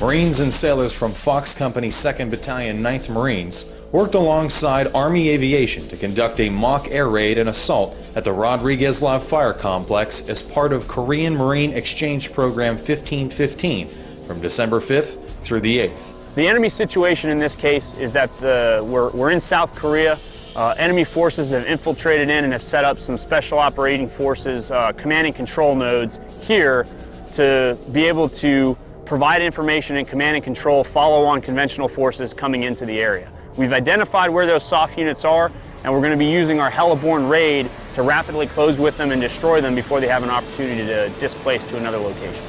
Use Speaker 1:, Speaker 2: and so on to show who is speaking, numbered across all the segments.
Speaker 1: Marines and sailors from Fox Company 2nd Battalion 9th Marines worked alongside Army Aviation to conduct a mock air raid and assault at the Rodriguez Live Fire Complex as part of Korean Marine Exchange Program 1515 from December 5th through the 8th.
Speaker 2: The enemy situation in this case is that we're in South Korea. Enemy forces have infiltrated in and have set up some special operating forces, command and control nodes here to be able to provide information and command and control follow on conventional forces coming into the area. We've identified where those soft units are, and we're going to be using our heliborne raid to rapidly close with them and destroy them before they have an opportunity to displace to another location.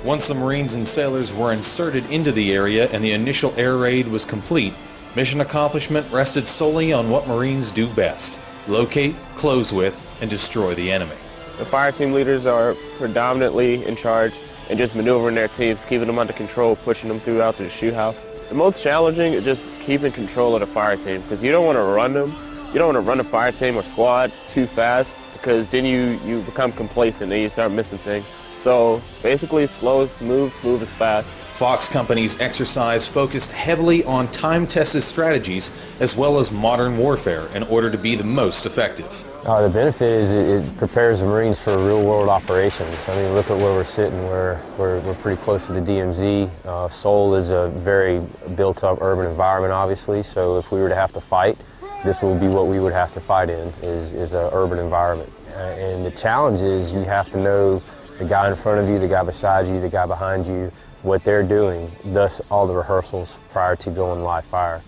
Speaker 1: Once the Marines and sailors were inserted into the area and the initial air raid was complete, mission accomplishment rested solely on what Marines do best: locate, close with, and destroy the enemy.
Speaker 3: The fire team leaders are predominantly in charge and just maneuvering their teams, keeping them under control, pushing them throughout to the shoot house. The most challenging is just keeping control of the fire team, because you don't want to run them. You don't want to run a fire team or squad too fast, because then you become complacent and you start missing things. So basically slow is smooth, smooth is fast.
Speaker 1: Fox Company's exercise focused heavily on time-tested strategies as well as modern warfare in order to be the most effective.
Speaker 4: The benefit is it prepares the Marines for real-world operations. I mean, look at where we're sitting. We're pretty close to the DMZ. Seoul is a very built-up urban environment, obviously, so if we were to have to fight, this would be what we would have to fight in, is an urban environment. And the challenge is you have to know the guy in front of you, the guy beside you, the guy behind you, what they're doing, thus all the rehearsals prior to going live fire.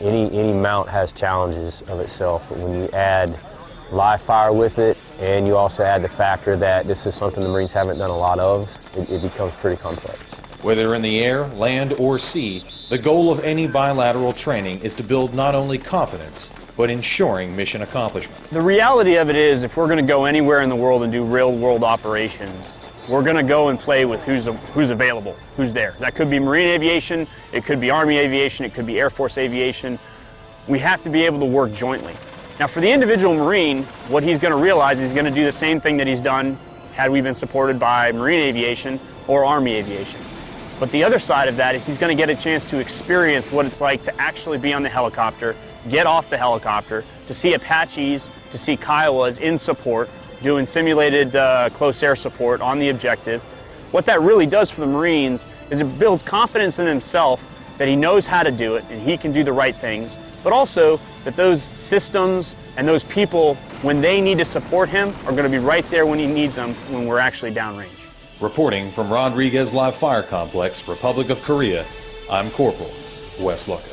Speaker 4: Any mount has challenges of itself, but when you add live fire with it, and you also add the factor that this is something the Marines haven't done a lot of, it becomes pretty complex.
Speaker 1: Whether in the air, land, or sea, the goal of any bilateral training is to build not only confidence, but ensuring mission accomplishment.
Speaker 2: The reality of it is, if we're going to go anywhere in the world and do real-world operations, we're going to go and play with who's available, who's there. That could be Marine Aviation, it could be Army Aviation, it could be Air Force Aviation. We have to be able to work jointly. Now for the individual Marine, what he's going to realize is he's going to do the same thing that he's done had we been supported by Marine Aviation or Army Aviation. But the other side of that is he's going to get a chance to experience what it's like to actually be on the helicopter, get off the helicopter, to see Apaches, to see Kiowas in support, doing simulated close air support on the objective. What that really does for the Marines is it builds confidence in himself that he knows how to do it and he can do the right things, but also that those systems and those people, when they need to support him, are going to be right there when he needs them when we're actually downrange.
Speaker 1: Reporting from Rodriguez Live Fire Complex, Republic of Korea, I'm Corporal Wes Lucko.